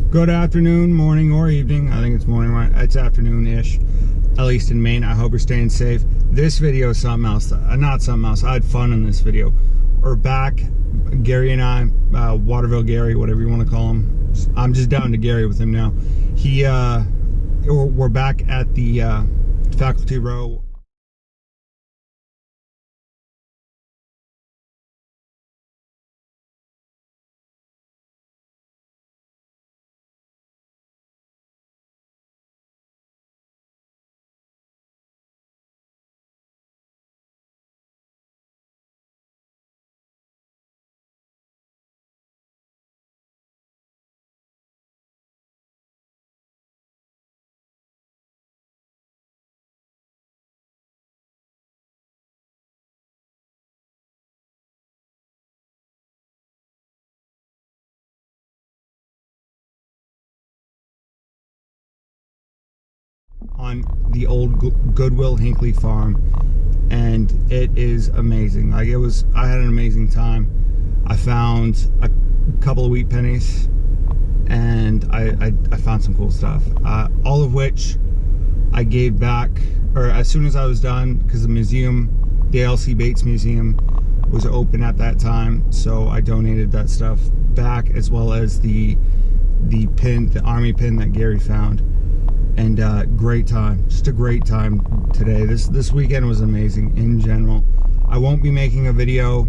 Good afternoon, morning, or evening. I think it's morning, right? It's afternoon-ish, at least in Maine. I hope you're staying safe. This video is something else. Not something else. I had fun in this video. We're back, Gary and I, Waterville Gary, whatever you want to call him. I'm just down to Gary with him now. We're back at the faculty row. On the old Will-Hinckley farm, and it is amazing. I had an amazing time. I found a couple of wheat pennies, and I found some cool stuff, all of which I gave back, or as soon as I was done, because the museum, the L.C. Bates Museum, was open at that time, so I donated that stuff back, as well as the army pin that Gary found. And great time, just a great time today. This weekend was amazing in general. I won't be making a video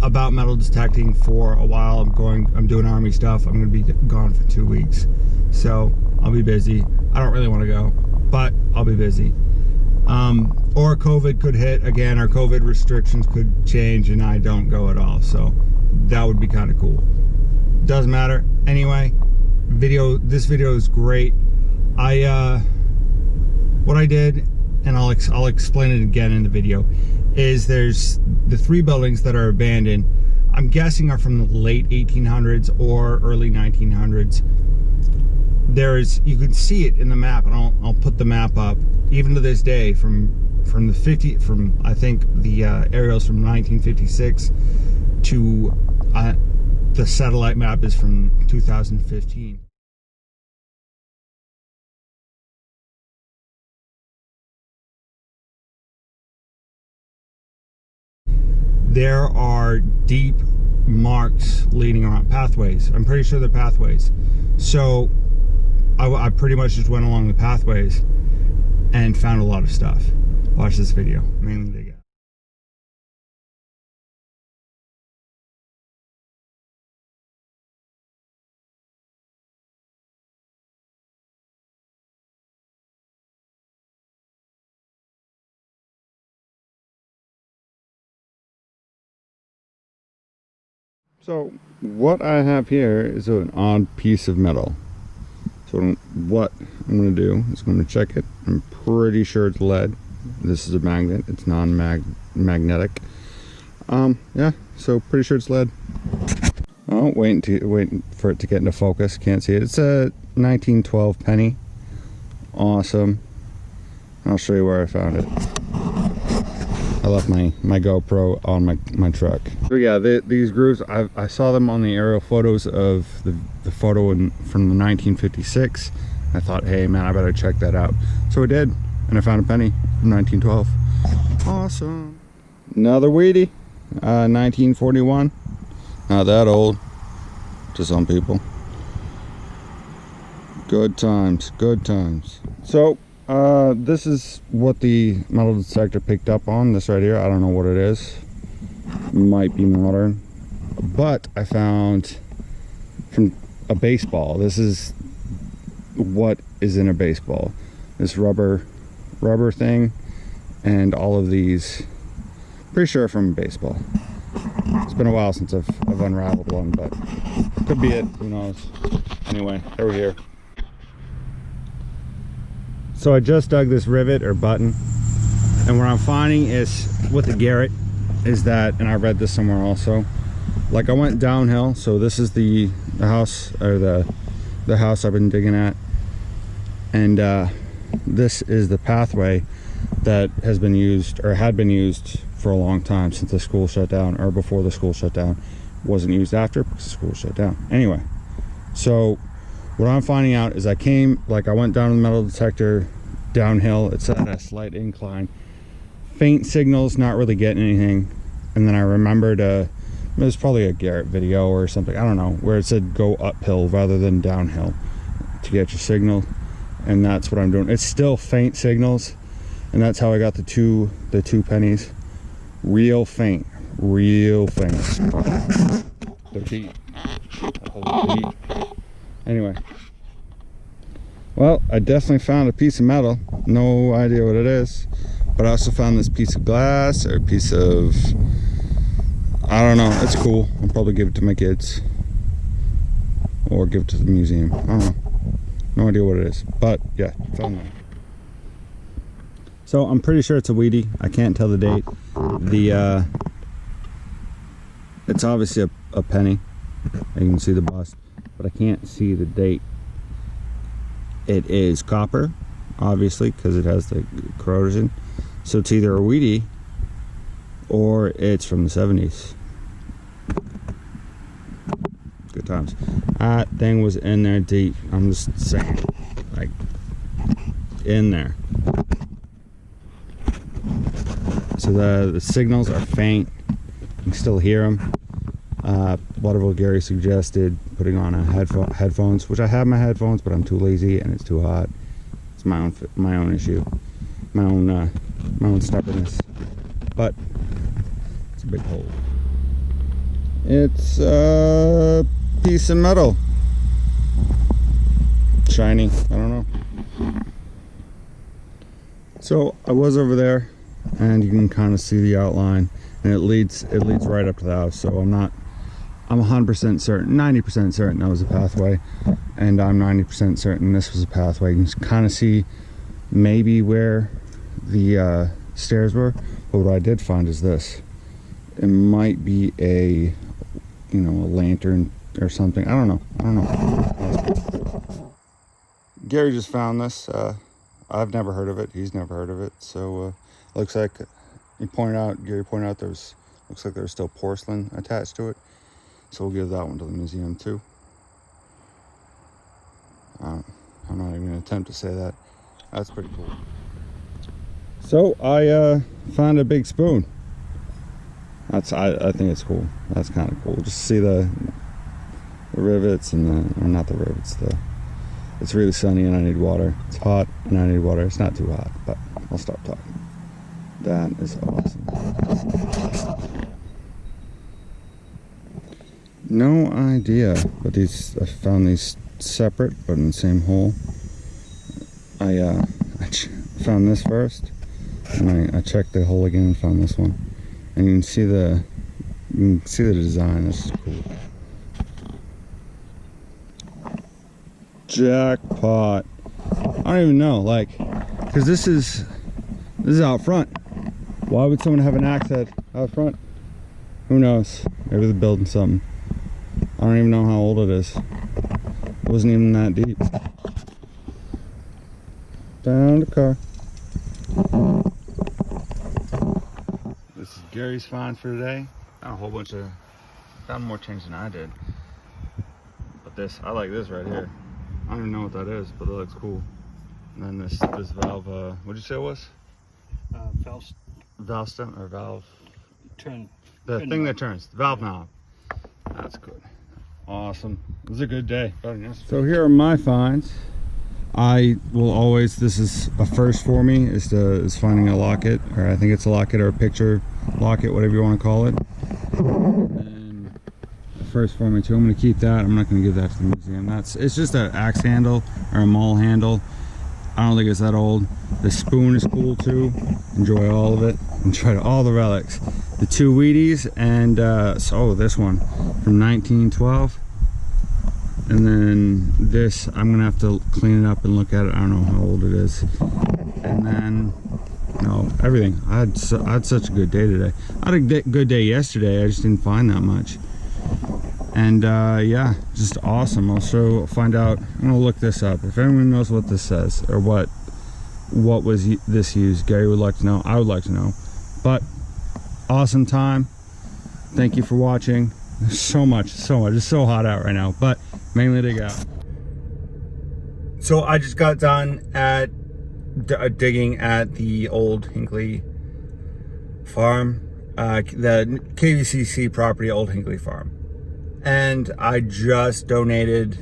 about metal detecting for a while. I'm doing army stuff. I'm gonna be gone for 2 weeks, so I'll be busy. I don't really want to go, but I'll be busy. Or COVID could hit again, or COVID restrictions could change and I don't go at all, so that would be kind of cool. Doesn't matter. Anyway, this video is great. What I did, and I'll explain it again in the video, is there's the 3 buildings that are abandoned. I'm guessing are from the late 1800s or early 1900s. You can see it in the map, and I'll put the map up. Even to this day, from I think the aerials from 1956 to the satellite map is from 2015. There are deep marks leading around, pathways. I'm pretty sure they're pathways. So I pretty much just went along the pathways and found a lot of stuff. Watch this video. Mainly dig out. So what I have here is an odd piece of metal. So what I'm going to do is I'm going to check it. I'm pretty sure it's lead. This is a magnet. It's non-magnetic. Yeah, so pretty sure it's lead. Oh, waiting for it to get into focus. Can't see it. It's a 1912 penny. Awesome. I'll show you where I found it. I left my GoPro on my truck. So yeah, these grooves, I saw them on the aerial photos of the photo from the 1956. I thought, hey man, I better check that out. So I did, and I found a penny from 1912. Awesome. Another Wheatie, 1941. Not that old to some people. Good times, good times. So this is what the metal detector picked up on. This right here, I don't know what it is. Might be modern, but I found from a baseball. This is what is in a baseball. This rubber thing, and all of these. Pretty sure from a baseball. It's been a while since I've unraveled one, but could be it. Who knows? Anyway, over here. So I just dug this rivet or button, and what I'm finding is with the Garrett is that, and I read this somewhere also, like I went downhill, so this is the house, or the house I've been digging at, and this is the pathway that has been used, or had been used for a long time, since the school shut down, or before the school shut down, wasn't used after because school shut down. Anyway, so what I'm finding out is I went down to the metal detector downhill. It's at a slight incline, faint signals, not really getting anything. And then I remembered it was probably a Garrett video or something, I don't know, where it said go uphill rather than downhill to get your signal. And that's what I'm doing. It's still faint signals, and that's how I got the two pennies. Real faint. They're deep. Anyway, well, I definitely found a piece of metal. No idea what it is, but I also found this piece of glass, or a piece of, I don't know. It's cool. I'll probably give it to my kids or give it to the museum. I don't know. No idea what it is, but yeah, found that. So I'm pretty sure it's a Wheatie. I can't tell the date. It's obviously a penny. You can see the bust, but I can't see the date. It is copper, obviously, because it has the corrosion. So it's either a Wheatie or it's from the 70s. Good times. That thing was in there deep. I'm just saying, like, in there. So the signals are faint. You can still hear them. Whatever Gary suggested, putting on a headphones, which I have my headphones, but I'm too lazy and it's too hot. It's my own issue, my own stubbornness. But it's a big hole. It's a piece of metal, shiny. I don't know. So I was over there, and you can kind of see the outline, and it leads right up to the house. So I'm 100% certain, 90% certain that was a pathway, and I'm 90% certain this was a pathway. You can kind of see maybe where the stairs were, but what I did find is this. It might be a lantern or something. I don't know. Gary just found this. I've never heard of it. He's never heard of it. So looks like Gary pointed out looks like there's still porcelain attached to it. So we'll give that one to the museum too. I'm not even gonna attempt to say that. That's pretty cool. So I found a big spoon. I think it's cool. That's kind of cool. Just see the rivets and or not the rivets. It's really sunny and I need water. It's hot and I need water. It's not too hot, but I'll stop talking. That is awesome. No idea, but I found these separate but in the same hole. I found this first, and I checked the hole again and found this one. And you can see the design. This is cool. Jackpot. I don't even know, like, because this is out front. Why would someone have an axe head out front? Who knows? Maybe they're building something. I don't even know how old it is. It wasn't even that deep. Down the car. This is Gary's find for today. Found a whole bunch of, found more change than I did. But I like this right here. I don't even know what that is, but it looks cool. And then this valve, what'd you say it was? Valve stem or valve? Turn. The thing that turns, the valve knob. That's good. Awesome. It was a good day. So here are my finds. I will always, this is a first for me, is finding a locket, or I think it's a locket or a picture locket, whatever you want to call it. And first for me too. I'm going to keep that. I'm not going to give that to the museum. It's just an axe handle or a maul handle. I don't think it's that old. The spoon is cool too. Enjoy all of it. Enjoy all the relics. The two Wheaties and this one from 1912. And then this, I'm gonna have to clean it up and look at it. I don't know how old it is. And then, everything. I had such a good day today. I had a good day yesterday. I just didn't find that much. And yeah, just awesome. Also find out. I'm gonna look this up. If anyone knows what this says or what was this used, Gary would like to know. I would like to know. But awesome time. Thank you for watching. So much. It's so hot out right now, but mainly dig out. So I just got done at digging at the old Hinckley farm, the KVCC property, Old Hinckley farm. And I just donated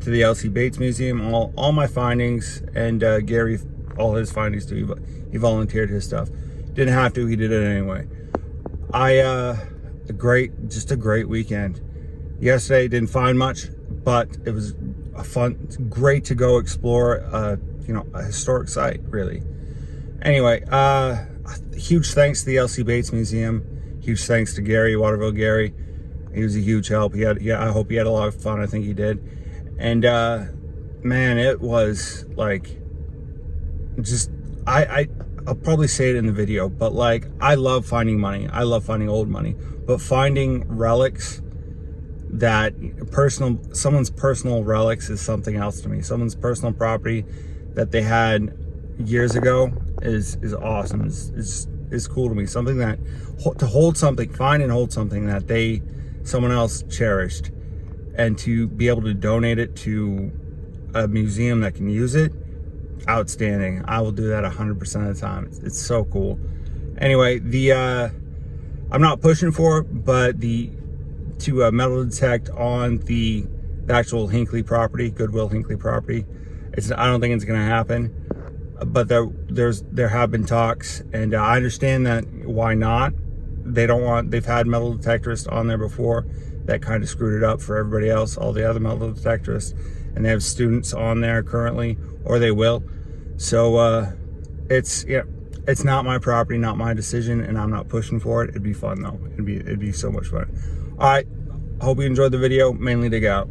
to the L.C. Bates Museum all my findings, and Gary, all his findings too. He volunteered his stuff. Didn't have to, he did it anyway. Just a great weekend. Yesterday didn't find much, but it was great to go explore a historic site, really. Anyway, huge thanks to the L.C. Bates Museum. Huge thanks to Gary, Waterville Gary. He was a huge help. I hope he had a lot of fun. I think he did. And man, it was like, I'll probably say it in the video, but like, I love finding money. I love finding old money, but finding relics that someone's personal relics is something else to me. Someone's personal property that they had years ago is awesome. Is cool to me. Something that find and hold something that someone else cherished, and to be able to donate it to a museum that can use it, outstanding. I will do that 100% of the time. It's so cool. Anyway, I'm not pushing for it, but to metal detect on the actual Hinckley property, Goodwill Hinckley property, I don't think it's going to happen. But there have been talks, and I understand that. Why not? They've had metal detectorists on there before that kind of screwed it up for everybody else, all the other metal detectorists, and they have students on there currently, or they will. So it's not my property, not my decision, and I'm not pushing for it. It'd be fun though. It'd be so much fun. All right, hope you enjoyed the video. Mainly dig out.